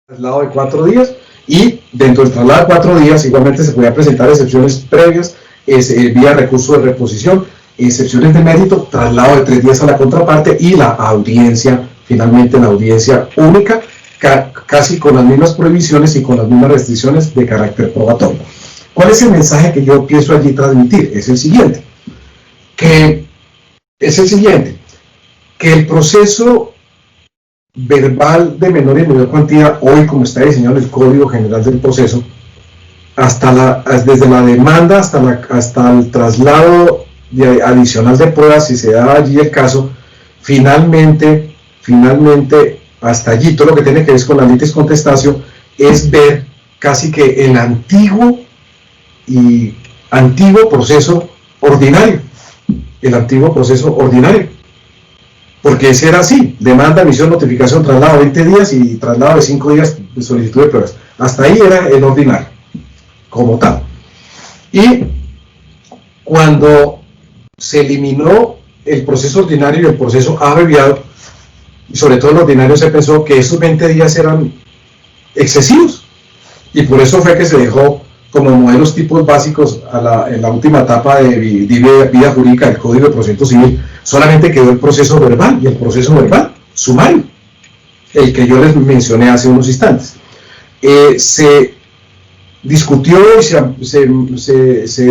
traslado de 4 días, y dentro del traslado de 4 días igualmente se podían presentar excepciones previas, vía recurso de reposición, excepciones de mérito, traslado de 3 días a la contraparte y la audiencia, finalmente la audiencia única, casi con las mismas prohibiciones y con las mismas restricciones de carácter probatorio. ¿Cuál es el mensaje que yo pienso allí transmitir? Es el siguiente, que el proceso verbal de menor y mayor cuantía, hoy como está diseñado el Código General del Proceso, desde la demanda hasta el traslado adicional de pruebas, si se da allí el caso, finalmente, hasta allí, todo lo que tiene que ver con la litis contestantio, es ver casi que el antiguo proceso ordinario, porque ese era así: demanda, emisión, notificación, traslado 20 días y traslado de 5 días de solicitud de pruebas. Hasta ahí era el ordinario, como tal. Y cuando se eliminó el proceso ordinario y el proceso abreviado, y sobre todo el ordinario, se pensó que esos 20 días eran excesivos, y por eso fue que se dejó como modelos tipos básicos en la última etapa de vida jurídica del Código de Procedimiento Civil. Solamente quedó el proceso verbal y el proceso verbal sumario, el que yo les mencioné hace unos instantes. Se discutió y se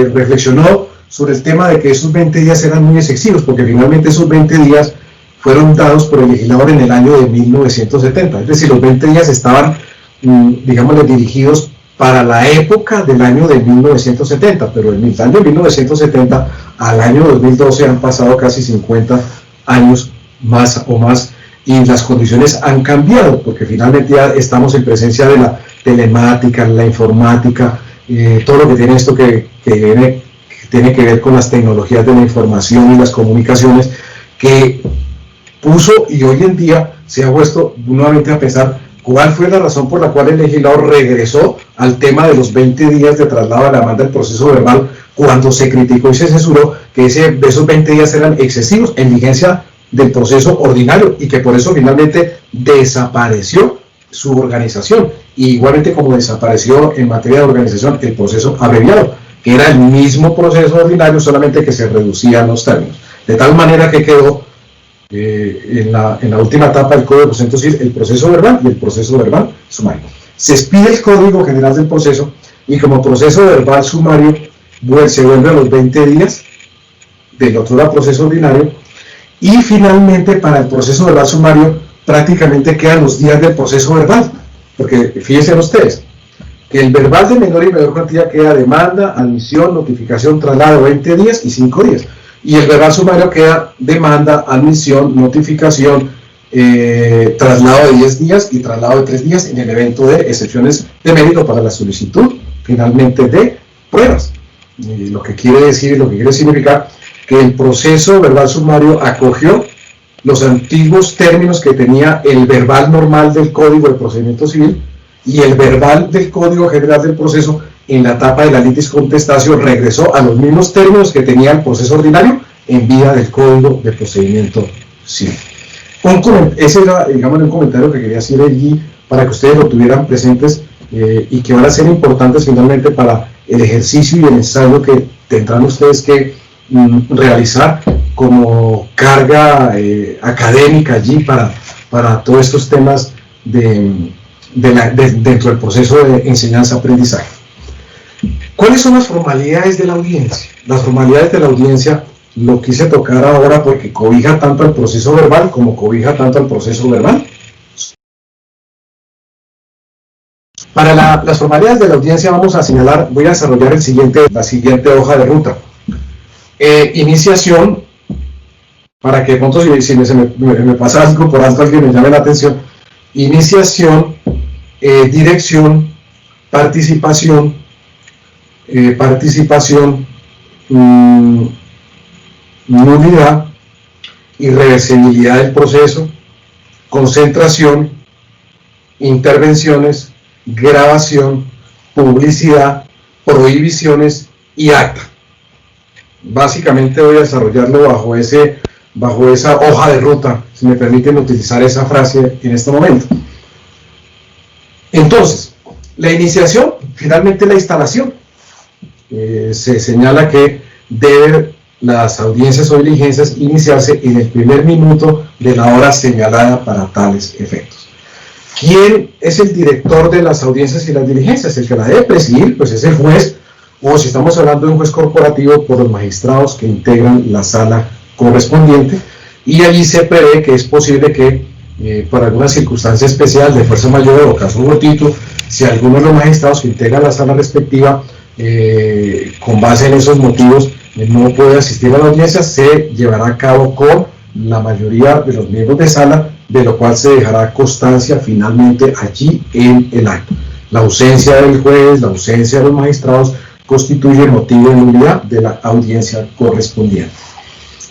reflexionó sobre el tema de que esos 20 días eran muy excesivos, porque finalmente esos 20 días fueron dados por el legislador en el año de 1970, es decir, los 20 días estaban, digámosle, dirigidos para la época del año de 1970, pero del año 1970 al año 2012 han pasado casi 50 años más, y las condiciones han cambiado, porque finalmente ya estamos en presencia de la telemática, la informática, todo lo que tiene esto que tiene que ver con las tecnologías de la información y las comunicaciones, que puso, y hoy en día se ha puesto nuevamente a pensar cuál fue la razón por la cual el legislador regresó al tema de los 20 días de traslado a la demanda del proceso verbal, cuando se criticó y se censuró que esos 20 días eran excesivos en vigencia del proceso ordinario, y que por eso finalmente desapareció su organización, y igualmente como desapareció en materia de organización el proceso abreviado, que era el mismo proceso ordinario, solamente que se reducían los términos, de tal manera que quedó en la última etapa del Código de Procedimiento Civil el proceso verbal y el proceso verbal sumario. Se expide el Código General del Proceso, y como proceso verbal sumario se vuelve a los 20 días del otro proceso ordinario, y finalmente para el proceso verbal sumario prácticamente quedan los días del proceso verbal, porque fíjense ustedes que el verbal de menor y mayor cuantía queda demanda, admisión, notificación, traslado 20 días y 5 días. Y el verbal sumario queda demanda, admisión, notificación, traslado de 10 días y traslado de 3 días en el evento de excepciones de mérito para la solicitud, finalmente, de pruebas. Y lo que quiere decir, lo que quiere significar que el proceso verbal sumario acogió los antiguos términos que tenía el verbal normal del Código de Procedimiento Civil y el verbal del Código General del Proceso. En la etapa de la litis contestantio regresó a los mismos términos que tenía el proceso ordinario en vía del Código de Procedimiento Civil. Ese era, digamos, un comentario que quería hacer allí para que ustedes lo tuvieran presentes, y que van a ser importantes finalmente para el ejercicio y el ensayo que tendrán ustedes que realizar como carga académica allí para todos estos temas dentro del proceso de enseñanza-aprendizaje. ¿Cuáles son las formalidades de la audiencia? Las formalidades de la audiencia lo quise tocar ahora porque cobija tanto al proceso verbal como cobija tanto al proceso verbal. Para las formalidades de la audiencia voy a desarrollar la siguiente hoja de ruta. Iniciación, para que de pronto si me pasa algo por alto, alguien me llame la atención. Iniciación, dirección, participación, nulidad, irreversibilidad del proceso, concentración, intervenciones, grabación, publicidad, prohibiciones y acta. Básicamente voy a desarrollarlo bajo esa hoja de ruta, si me permiten utilizar esa frase en este momento. Entonces, la iniciación, finalmente la instalación. Se señala que deben las audiencias o diligencias iniciarse en el primer minuto de la hora señalada para tales efectos. ¿Quién es el director de las audiencias y las diligencias? El que la debe presidir, pues es el juez, o si estamos hablando de un juez corporativo, por los magistrados que integran la sala correspondiente, y allí se prevé que es posible que por alguna circunstancia especial de fuerza mayor o caso fortuito, si alguno de los magistrados que integran la sala respectiva con base en esos motivos no puede asistir a la audiencia, se llevará a cabo con la mayoría de los miembros de sala, de lo cual se dejará constancia finalmente allí en el acto. La ausencia del juez, la ausencia de los magistrados constituye motivo de nulidad de la audiencia correspondiente.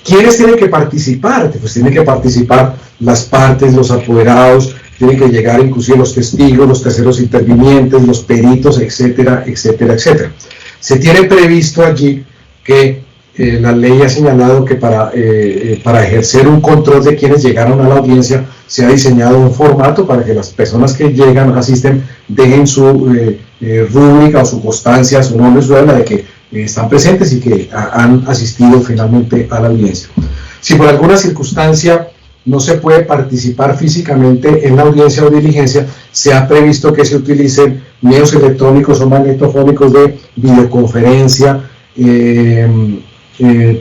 ¿Quiénes tienen que participar? Pues tienen que participar las partes, los apoderados, tienen que llegar inclusive los testigos, los terceros intervinientes, los peritos, etcétera, etcétera, etcétera. Se tiene previsto allí que la ley ha señalado que para ejercer un control de quienes llegaron a la audiencia se ha diseñado un formato para que las personas que llegan, asisten, dejen su rúbrica o su constancia, su nombre, su edad, de que están presentes y que han asistido finalmente a la audiencia. Si por alguna circunstancia no se puede participar físicamente en la audiencia o diligencia, se ha previsto que se utilicen medios electrónicos o magnetofónicos de videoconferencia,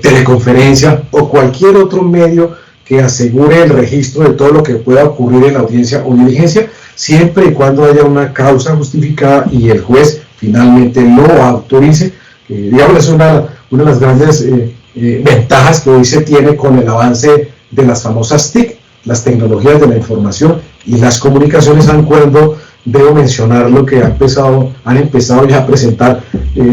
teleconferencia o cualquier otro medio que asegure el registro de todo lo que pueda ocurrir en la audiencia o diligencia, siempre y cuando haya una causa justificada y el juez finalmente lo autorice. Digamos, es una de las grandes ventajas que hoy se tiene con el avance de las famosas TIC, las tecnologías de la información y las comunicaciones. Cuando debo mencionar lo que han empezado ya a presentar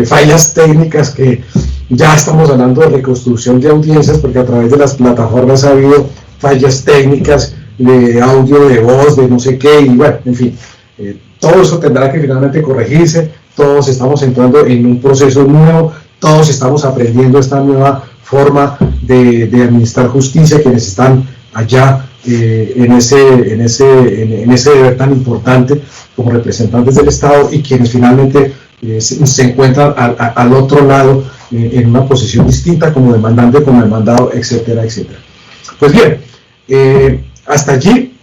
fallas técnicas, que ya estamos hablando de reconstrucción de audiencias, porque a través de las plataformas ha habido fallas técnicas de audio, de voz, de no sé qué, y bueno, en fin, todo eso tendrá que finalmente corregirse. Todos estamos entrando en un proceso nuevo, todos estamos aprendiendo esta nueva forma de administrar justicia, quienes están allá en ese deber tan importante como representantes del Estado, y quienes finalmente se encuentran al otro lado en una posición distinta como demandante, como demandado, etcétera, etcétera. Pues bien, hasta allí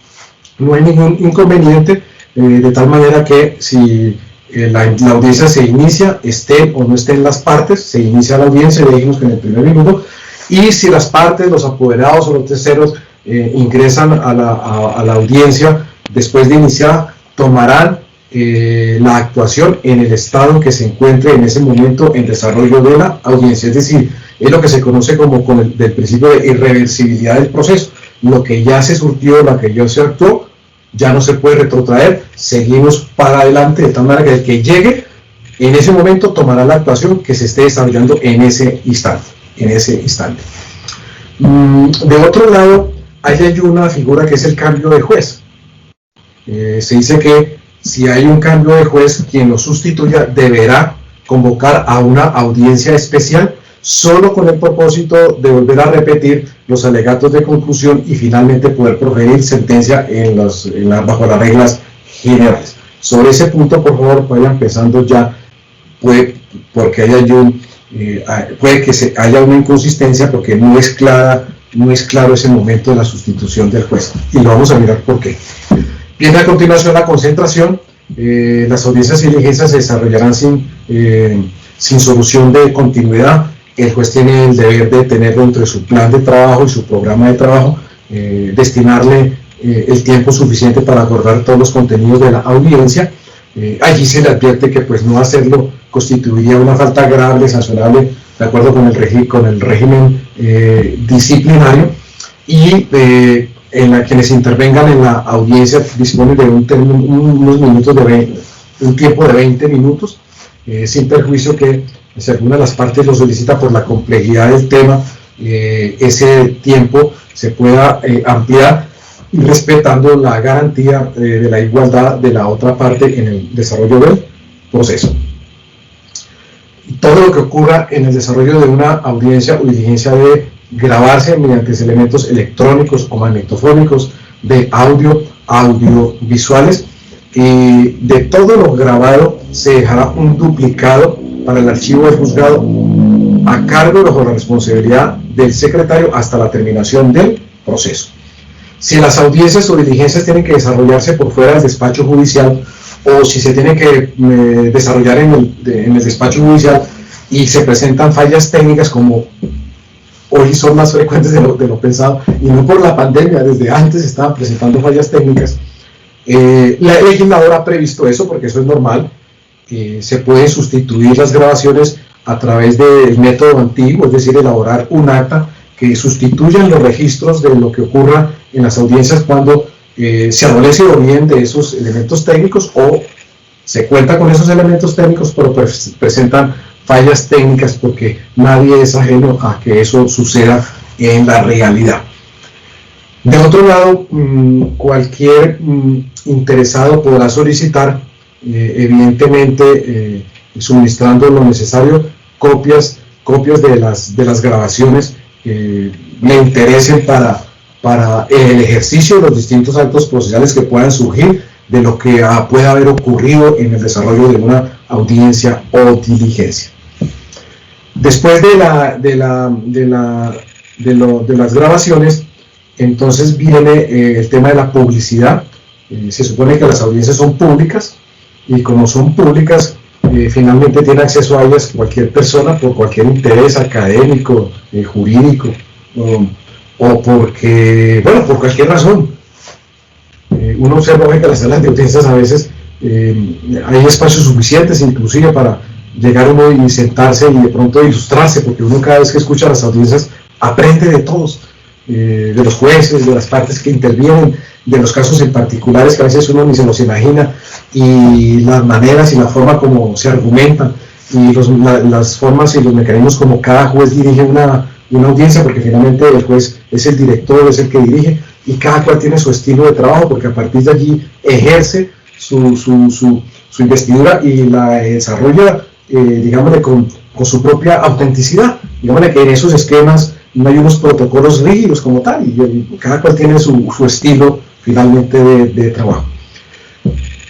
no hay ningún inconveniente, de tal manera que si la audiencia se inicia, estén o no estén las partes, se inicia la audiencia, ya dijimos que en el primer minuto, y si las partes, los apoderados o los terceros ingresan a la audiencia después de iniciar, tomarán la actuación en el estado en que se encuentre en ese momento en desarrollo de la audiencia. Es decir, es lo que se conoce como del principio de irreversibilidad del proceso. Lo que ya se surtió, lo que ya se actuó, ya no se puede retrotraer, seguimos para adelante, de tal manera que el que llegue en ese momento tomará la actuación que se esté desarrollando en ese instante. De otro lado, hay una figura que es el cambio de juez. Se dice que si hay un cambio de juez, quien lo sustituya deberá convocar a una audiencia especial solo con el propósito de volver a repetir los alegatos de conclusión y finalmente poder proferir sentencia bajo las reglas generales. Sobre ese punto, por favor, vayan pensando ya, puede que haya una inconsistencia porque no es claro ese momento de la sustitución del juez, y lo vamos a mirar por qué. Viene a continuación la concentración. Las audiencias y diligencias se desarrollarán sin solución de continuidad. El juez tiene el deber de tener dentro de su plan de trabajo y su programa de trabajo, destinarle el tiempo suficiente para abordar todos los contenidos de la audiencia. Allí se le advierte que pues no hacerlo constituiría una falta grave, sancionable, de acuerdo con el régimen disciplinario, y quienes intervengan en la audiencia disponen de un tiempo de 20 minutos, sin perjuicio que si alguna de las partes lo solicita por la complejidad del tema, ese tiempo se pueda ampliar, respetando la garantía de la igualdad de la otra parte en el desarrollo del proceso. Todo lo que ocurra en el desarrollo de una audiencia o diligencia debe grabarse mediante elementos electrónicos o magnetofónicos de audiovisuales de todo lo grabado se dejará un duplicado para el archivo del juzgado a cargo bajo la responsabilidad del secretario hasta la terminación del proceso. Si las audiencias o diligencias tienen que desarrollarse por fuera del despacho judicial o si se tiene que desarrollar en el despacho judicial y se presentan fallas técnicas como hoy son más frecuentes de lo pensado, y no por la pandemia, desde antes estaban presentando fallas técnicas, la legisladora ha previsto eso porque eso es normal. Se pueden sustituir las grabaciones a través del método antiguo, es decir, elaborar un acta que sustituyan los registros de lo que ocurra en las audiencias cuando se adolece o bien de esos elementos técnicos o se cuenta con esos elementos técnicos pero presentan fallas técnicas, porque nadie es ajeno a que eso suceda en la realidad. De otro lado, cualquier interesado podrá solicitar, evidentemente, suministrando lo necesario, copias de las grabaciones que le interesen para el ejercicio de los distintos actos procesales que puedan surgir de lo que pueda haber ocurrido en el desarrollo de una audiencia o diligencia. Después de las grabaciones, entonces viene el tema de la publicidad. Se supone que las audiencias son públicas, y como son públicas, finalmente tiene acceso a ellas cualquier persona por cualquier interés académico, jurídico, o porque, bueno, por cualquier razón. Uno observa que en las salas de audiencias a veces hay espacios suficientes inclusive para llegar uno y sentarse y de pronto ilustrarse, porque uno cada vez que escucha las audiencias aprende de todos, de los jueces, de las partes que intervienen, de los casos en particulares que a veces uno ni se los imagina, y las maneras y la forma como se argumentan, y las formas y los mecanismos como cada juez dirige una audiencia, porque finalmente el juez es el director, es el que dirige, y cada cual tiene su estilo de trabajo, porque a partir de allí ejerce su investidura y la desarrolla, digámosle, con su propia autenticidad. Digámosle que en esos esquemas no hay unos protocolos rígidos como tal, y cada cual tiene su estilo finalmente de trabajo.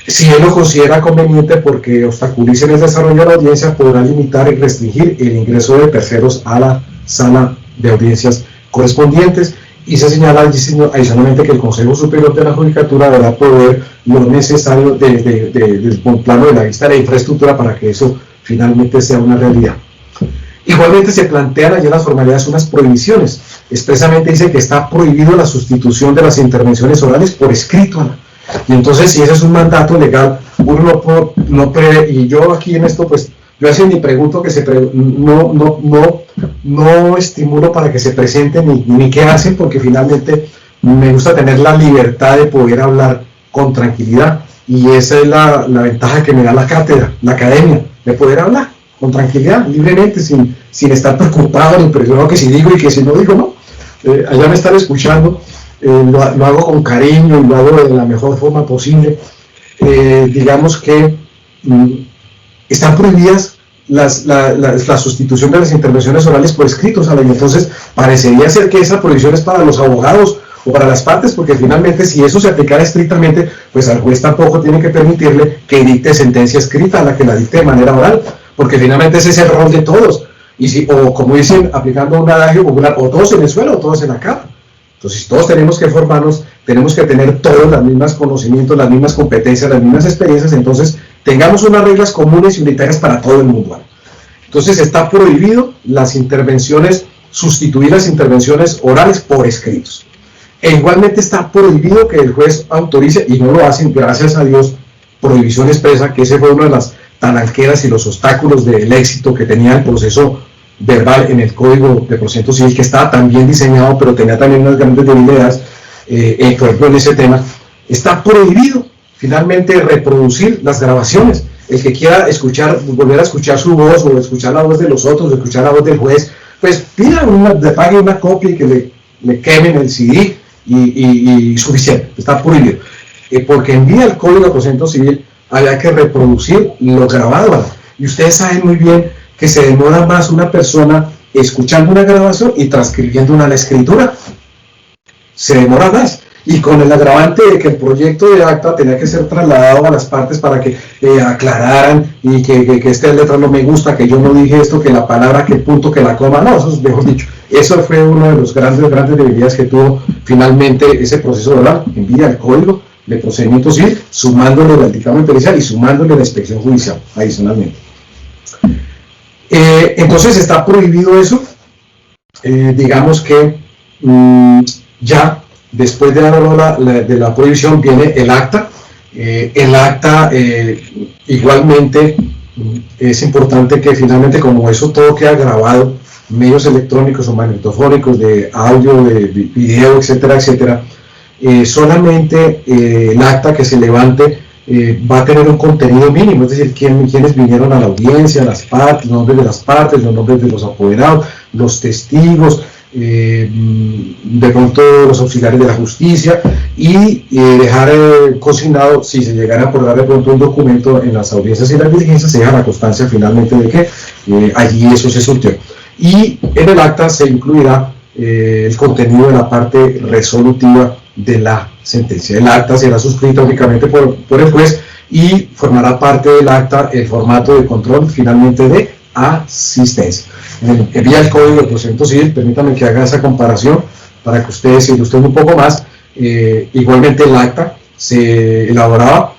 Si él lo considera conveniente porque obstaculicen el desarrollo de la audiencia, podrá limitar y restringir el ingreso de terceros a la sala de audiencias correspondientes, y se señala adicionalmente que el Consejo Superior de la Judicatura deberá proveer lo necesario desde el plano de la vista de la infraestructura para que eso finalmente sea una realidad. Igualmente se plantean allí en las formalidades unas prohibiciones. Expresamente dice que está prohibido la sustitución de las intervenciones orales por escrito. Y entonces, si ese es un mandato legal, uno no puede, y yo aquí en esto, pues, yo así ni pregunto que no estimulo para que se presenten ni qué hacen, porque finalmente me gusta tener la libertad de poder hablar con tranquilidad, y esa es la ventaja que me da la cátedra, la academia, de poder hablar con tranquilidad, libremente, sin estar preocupado ni presionado que si digo y que si no digo, no. Allá me están escuchando, lo hago con cariño y lo hago de la mejor forma posible. Digamos que están prohibidas la sustitución de las intervenciones orales por escritos, y entonces parecería ser que esa prohibición es para los abogados o para las partes, porque finalmente si eso se aplicara estrictamente, pues al juez tampoco tiene que permitirle que dicte sentencia escrita, a la que la dicte de manera oral, porque finalmente ese es el rol de todos, o como dicen, aplicando un adagio popular, o todos en el suelo o todos en la cama. Entonces todos tenemos que formarnos, tenemos que tener todos los mismos conocimientos, las mismas competencias, las mismas experiencias, entonces tengamos unas reglas comunes y unitarias para todo el mundo. Entonces está prohibido sustituir las intervenciones orales por escritos. E igualmente está prohibido que el juez autorice, y no lo hacen, gracias a Dios, prohibición expresa, que ese fue una de las talanqueras y los obstáculos del éxito que tenía el proceso verbal en el Código de Procedimiento Civil, que estaba tan bien diseñado, pero tenía también unas grandes debilidades, por ejemplo, en ese tema. Está prohibido finalmente reproducir las grabaciones. El que quiera volver a escuchar su voz, o escuchar la voz de los otros, o escuchar la voz del juez, pues pague una copia y que le quemen el CD y suficiente. Está prohibido. Porque en vía del Código de Procedimiento Civil había que reproducir lo grabado. Y ustedes saben muy bien que se demora más una persona escuchando una grabación y transcribiendo una a la escritura. Se demora más. y con el agravante de que el proyecto de acta tenía que ser trasladado a las partes para que aclararan y que esta letra no me gusta, que yo no dije esto, que la palabra, que el punto, que la coma, no, eso es mejor dicho. Eso fue uno de los grandes debilidades que tuvo finalmente ese proceso de oral, en vía del código de procedimiento civil, sumándole el dictamen pericial y sumándole la inspección judicial adicionalmente. Entonces está prohibido eso. Digamos que ya después de la prohibición viene el acta. El acta igualmente es importante que finalmente, como eso todo queda grabado, medios electrónicos o magnetofónicos, de audio, de video, etcétera, etcétera, solamente el acta que se levante va a tener un contenido mínimo, es decir, quiénes vinieron a la audiencia, las partes, los nombres de las partes, los nombres de los apoderados, los testigos, de pronto los auxiliares de la justicia, y dejar consignado, si se llegara a acordar de pronto un documento en las audiencias y las diligencias, se deja la constancia finalmente de que allí eso se surtió. Y en el acta se incluirá el contenido de la parte resolutiva de la sentencia. El acta será suscrita únicamente por el juez y formará parte del acta el formato de control finalmente de asistencia. En vía del Código de Procedimiento Civil, permítanme que haga esa comparación para que ustedes se ilustren un poco más. Igualmente el acta se elaboraba,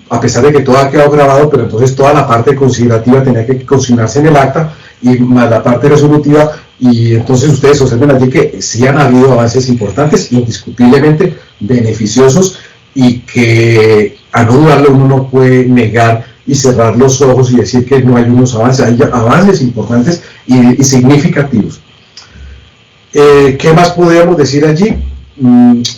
a pesar de que todo ha quedado grabado, pero entonces toda la parte considerativa tenía que consignarse en el acta, y más la parte resolutiva, y entonces ustedes observen allí que sí han habido avances importantes, indiscutiblemente beneficiosos, y que a no dudarlo uno no puede negar y cerrar los ojos y decir que no hay unos avances. Hay avances importantes y significativos. ¿Qué más podríamos decir allí?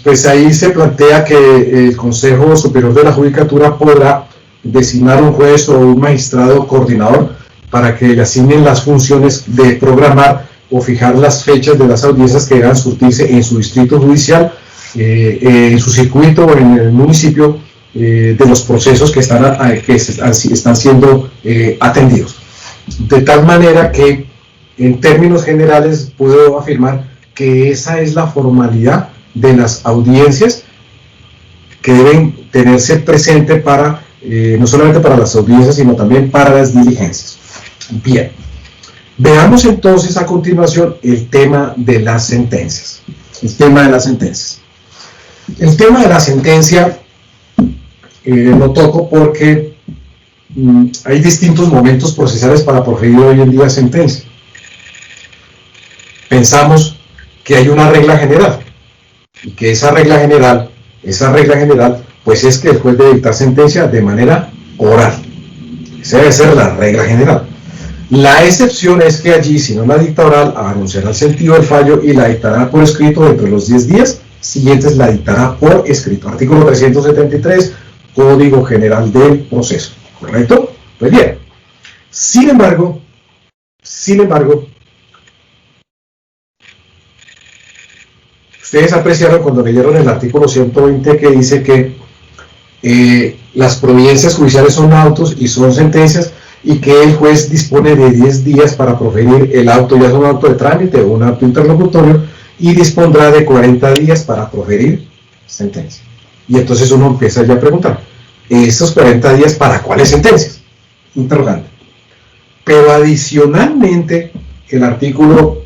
Pues ahí se plantea que el Consejo Superior de la Judicatura podrá designar un juez o un magistrado coordinador para que le asignen las funciones de programar o fijar las fechas de las audiencias que deban surtirse en su distrito judicial, en su circuito o en el municipio, de los procesos que están siendo atendidos. De tal manera que, en términos generales, puedo afirmar que esa es la formalidad de las audiencias que deben tenerse presente para, no solamente para las audiencias, sino también para las diligencias. Bien, veamos entonces a continuación el tema de las sentencias. El tema de las sentencias. El tema de la sentencia lo toco porque hay distintos momentos procesales para proferir hoy en día sentencia. Pensamos que hay una regla general, y que esa regla general, pues es que el juez debe dictar sentencia de manera oral. Esa debe ser la regla general. La excepción es que allí, si no la dicta oral, anunciará el sentido del fallo y la dictará por escrito dentro de los 10 días siguientes, la dictará por escrito. Artículo 373, Código General del Proceso. ¿Correcto? Pues bien. Sin embargo, ustedes apreciaron cuando leyeron el artículo 120 que dice que las providencias judiciales son autos y son sentencias, y que el juez dispone de 10 días para proferir el auto, ya sea un auto de trámite o un auto interlocutorio, y dispondrá de 40 días para proferir sentencia. Y entonces uno empieza ya a preguntar, ¿estos 40 días para cuáles sentencias? Interrogante. Pero adicionalmente, el artículo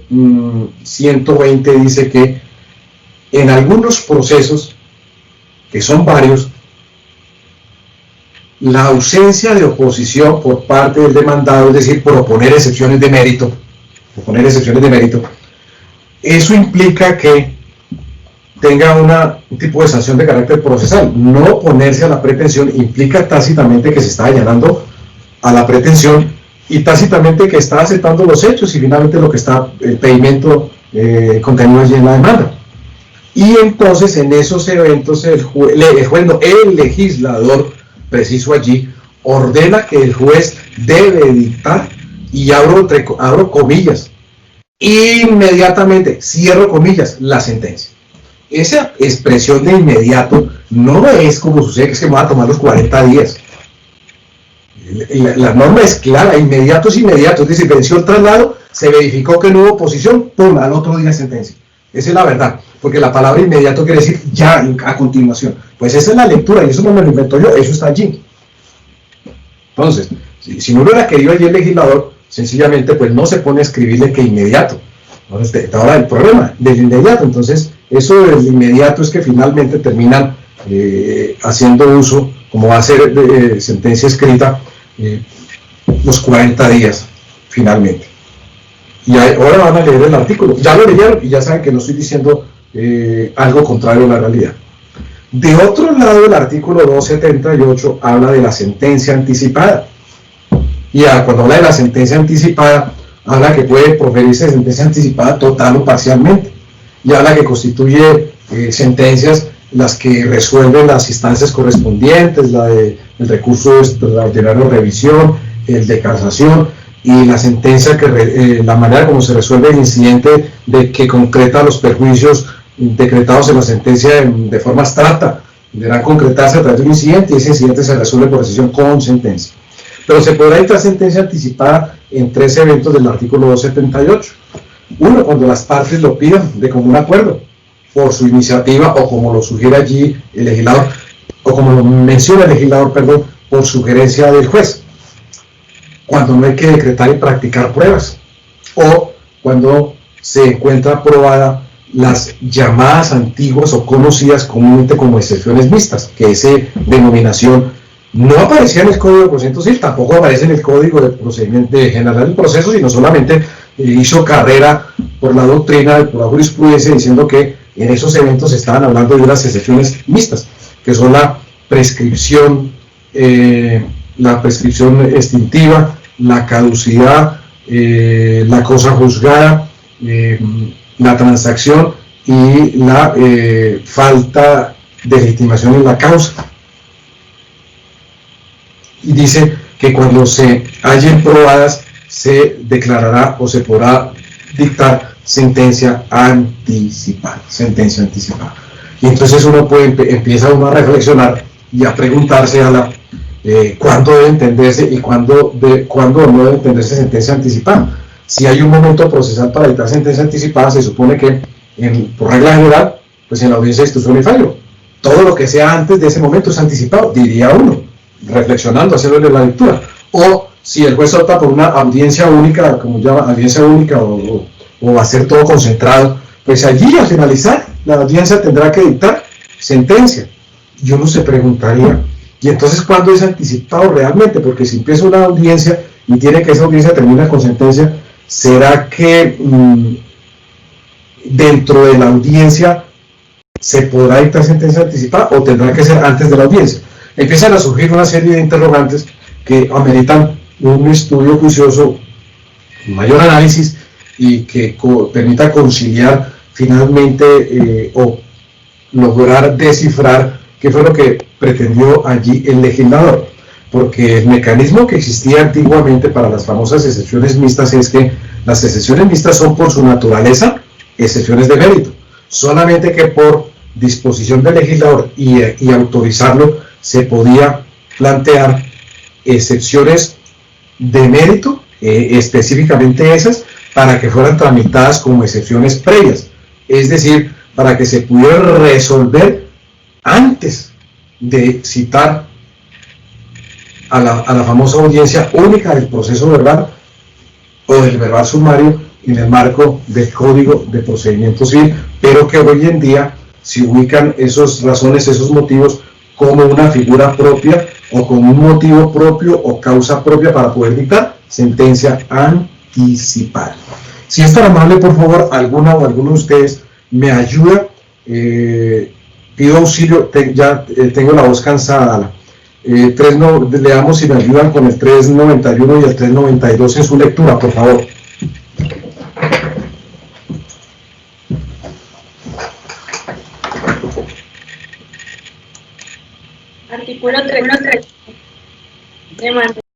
120 dice que en algunos procesos, que son varios, la ausencia de oposición por parte del demandado, es decir, proponer excepciones de mérito, eso implica que tenga un tipo de sanción de carácter procesal. No oponerse a la pretensión implica tácitamente que se está allanando a la pretensión, y tácitamente que está aceptando los hechos y finalmente lo que está, el pedimento contenido allí en la demanda. Y entonces en esos eventos el legislador preciso allí ordena que el juez debe dictar, y abro comillas, inmediatamente, cierro comillas, la sentencia. Esa expresión de inmediato no es como sucede que es que me va a tomar los 40 días. La norma es clara, inmediato es inmediato, es decir, venció el traslado, se verificó que no hubo oposición, pum, al otro día sentencia. Esa es la verdad, porque la palabra inmediato quiere decir ya, a continuación. Pues esa es la lectura, y eso no me lo invento yo, eso está allí. Entonces, si no hubiera querido allí el legislador, sencillamente pues no se pone a escribirle que inmediato. Entonces, ahora el problema del inmediato, entonces, eso del inmediato es que finalmente terminan haciendo uso, como va a ser sentencia escrita, los 40 días, finalmente. Y ahora van a leer el artículo. Ya lo leyeron y ya saben que no estoy diciendo algo contrario a la realidad. De otro lado, el artículo 278 habla de la sentencia anticipada. Y cuando habla de la sentencia anticipada, habla que puede proferirse sentencia anticipada total o parcialmente. Y habla que constituye sentencias las que resuelven las instancias correspondientes, la del recurso extraordinario de revisión, el de casación, y la sentencia la manera como se resuelve el incidente de que concreta los perjuicios decretados en la sentencia de forma abstracta, deberán concretarse a través de un incidente, y ese incidente se resuelve por decisión con sentencia. Pero se podrá dictar sentencia anticipada en 3 eventos del artículo 278. Uno, cuando las partes lo pidan de común acuerdo, por su iniciativa, o como lo sugiere allí el legislador, o como lo menciona el legislador, perdón, por sugerencia del juez. Cuando no hay que decretar y practicar pruebas, o cuando se encuentra probada las llamadas antiguas o conocidas comúnmente como excepciones mixtas, que esa denominación no aparecía en el Código de Procedimiento Civil, tampoco aparece en el Código de Procedimiento General del Proceso, sino solamente hizo carrera por la doctrina, por la jurisprudencia, diciendo que en esos eventos estaban hablando de unas excepciones mixtas, que son la prescripción extintiva, la caducidad, la cosa juzgada, la transacción y la falta de legitimación en la causa. Y dice que cuando se hallen probadas se declarará o se podrá dictar sentencia anticipada. Y entonces uno empieza a reflexionar y a preguntarse cuándo debe entenderse y cuándo no debe entenderse sentencia anticipada. Si hay un momento procesal para dictar sentencia anticipada, se supone que por regla general, pues en la audiencia de instrucción y fallo, todo lo que sea antes de ese momento es anticipado, diría uno, reflexionando, haciéndole la lectura. O si el juez opta por una audiencia única, como llama audiencia única, o va a ser todo concentrado, pues allí al finalizar la audiencia tendrá que dictar sentencia. Y uno se preguntaría, ¿y entonces cuándo es anticipado realmente? Porque si empieza una audiencia y tiene que esa audiencia termina con sentencia, ¿será que dentro de la audiencia se podrá dictar sentencia anticipada o tendrá que ser antes de la audiencia? Empiezan a surgir una serie de interrogantes que ameritan un estudio juicioso, un mayor análisis, y que permita conciliar finalmente o lograr descifrar qué fue lo que pretendió allí el legislador. Porque el mecanismo que existía antiguamente para las famosas excepciones mixtas es que las excepciones mixtas son por su naturaleza excepciones de mérito, solamente que por disposición del legislador y autorizarlo se podía plantear excepciones de mérito, específicamente esas, para que fueran tramitadas como excepciones previas, es decir, para que se pudiera resolver antes de citar a la famosa audiencia única del proceso verbal o del verbal sumario en el marco del Código de Procedimiento Civil, pero que hoy en día se ubican esas razones, esos motivos como una figura propia o como un motivo propio o causa propia para poder dictar sentencia anticipada. Si es tan amable, por favor, alguna o alguno de ustedes me ayuda, pido auxilio, ya tengo la voz cansada. Leamos si me ayudan con el 391 y el 392 en su lectura, por favor. Artículo 3. Demanda.